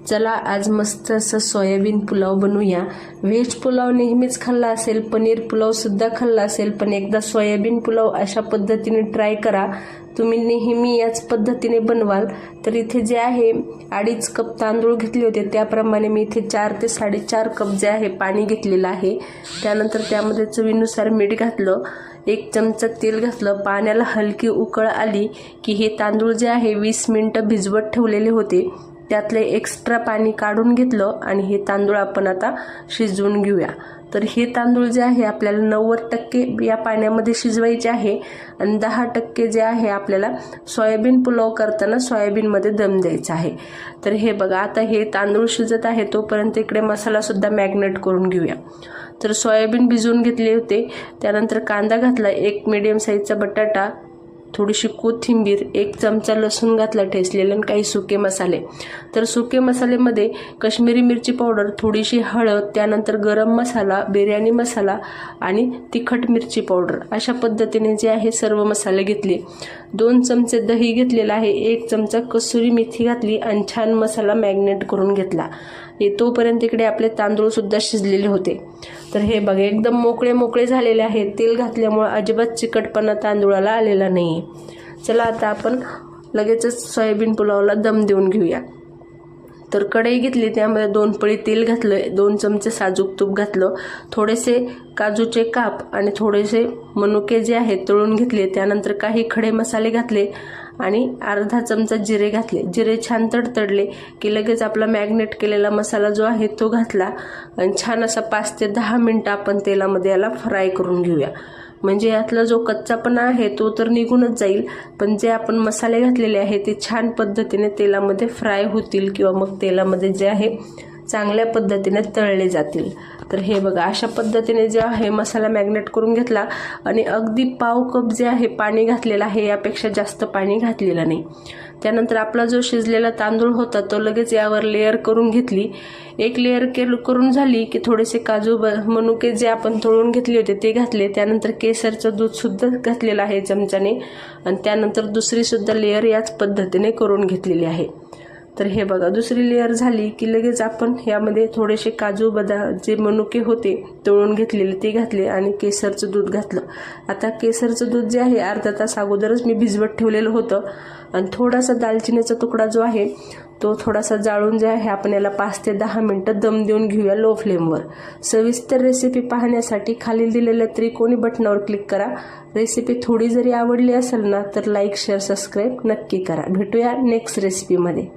चला आज मस्त असं सोयाबीन पुलाव बनवूया। व्हेज पुलाव नेहमीच खाल्ला असेल, पनीर पुलाव सुद्धा खाल्ला असेल, पण एकदा सोयाबीन पुलाव अशा पद्धतीने ट्राय करा। तुम्ही नेहमी याच पद्धतीने बनवाल। तर इथे जे आहे 2.5 कप तांदूळ घेतले होते, त्याप्रमाणे मी इथे 4 ते 4.5 कप जे आहे पाणी घेतलेलं आहे। त्यानंतर त्यामध्ये चवीनुसार मीठ घातलं, 1 चमचा तेल घातलं। पाण्याला हलकी उकळ आली की हे तांदूळ जे आहे 20 मिनिटं भिजवत ठेवलेले होते, त्यातले एक्स्ट्रा पाणी काढून घेतलं आणि हे तांदूळ आपण आता शिजवून घेऊया। तर हे तांदूळ जे आहे आपल्याला 90% या पाण्यामध्ये शिजवायचे आहे आणि 10% जे आहे आपल्याला सोयाबीन पुलाव करताना सोयाबीनमध्ये दम द्यायचा आहे। तर हे बघा, आता हे तांदूळ शिजत आहे तोपर्यंत इकडे मसाला सुद्धा मॅग्नेट करून घेऊया। तर सोयाबीन भिजवून घेतले होते, त्यानंतर कांदा घातला, 1 मीडियम साईजचा बटाटा, थोडीशी कोथिंबीर, 1 चमचा लसूण घातला ठेचलेला आणि काही सुके मसाले। तर सुके मसाल्यामध्ये काश्मीरी मिरची पावडर, थोडीशी हळद, त्यानंतर गरम मसाला, बिर्याणी मसाला आणि तिखट मिरची पावडर अशा पद्धतीने जे आहे सर्व मसाले घेतले। 2 चमचे दही घेतलेला आहे, 1 चमचा कसुरी मेथी घातली आणि छान मसाला मॅग्नेट करून घेतला। तोपर्यंत इकडे आपले तांदूळ सुद्धा शिजलेले होते। तर हे बघा, एकदम मोकळे झालेले आहेत। तेल घातल्यामुळे अजिबात चिकटपणा तांदूळाला आलेला नाही। चला आता आपण लगेचच सोयाबीन पुलावला दम देऊन घेऊया। तर कढई घेतली, त्यामध्ये 2 पळी तेल घातलं, 2 चमचे साजूक तूप घातलं, थोडेसे काजूचे काप आणि थोडेसे मनुके जे आहेत तळून घेतले। त्यानंतर काही खडे मसाले घातले आणि अर्धा चमचा जिरे घातले। जिरे छान तडतडले की लगेच आपला मॅग्नेट केलेला मसाला जो आहे तो घातला आणि छान असा 5 ते 10 मिनिटं आपण तेलामध्ये याला फ्राय करून घेऊया। म्हणजे यातला जो कच्चापणा आहे तो तर निघूनच जाईल, पण जे आपण मसाले घातलेले आहे ते छान पद्धतीने तेलामध्ये फ्राय होतील किंवा मग तेलामध्ये जे आहे चांगल्या पद्धतीने तळले जातील। तर हे बघा, अशा पद्धतीने जे आहे मसाला मॅग्नेट करून घेतला आणि अगदी पाव कप जे आहे पाणी घातलेलं आहे, यापेक्षा जास्त पाणी घातलेलं नाही। त्यानंतर आपला जो शिजलेला तांदूळ होता तो लगेच यावर लेअर करून घेतली। 1 लेअर करून झाली की थोडेसे काजू मनुके जे आपण तळून घेतले होते ते घातले। त्यानंतर केसरचं दूध सुद्धा घातलेलं आहे चमच्याने आणि त्यानंतर दुसरी सुद्धा लेअर याच पद्धतीने करून घेतलेली आहे। तर हे बघा, दुसरी लेअर झाली की लगेच आपण यामध्ये थोडेसे काजू बदाम जे मनुके होते तळून घेतलेले ते घातले आणि केसरचं दूध घातलं। आता केसरचं दूध जे आहे अर्धा तास अगोदरच मी भिजवत ठेवलेलं होतं आणि थोडासा दालचिनीचा तुकडा जो आहे तो थोडासा जाळून जे आहे आपण याला 5 ते 10 मिनिटं दम देऊन घेऊया लो फ्लेमवर। सविस्तर रेसिपी पाहण्यासाठी खालील दिलेल्या त्रिकोणी बटनावर क्लिक करा। रेसिपी थोडी जरी आवडली असेल ना तर लाईक, शेअर, सबस्क्राईब नक्की करा। भेटूया नेक्स्ट रेसिपीमध्ये।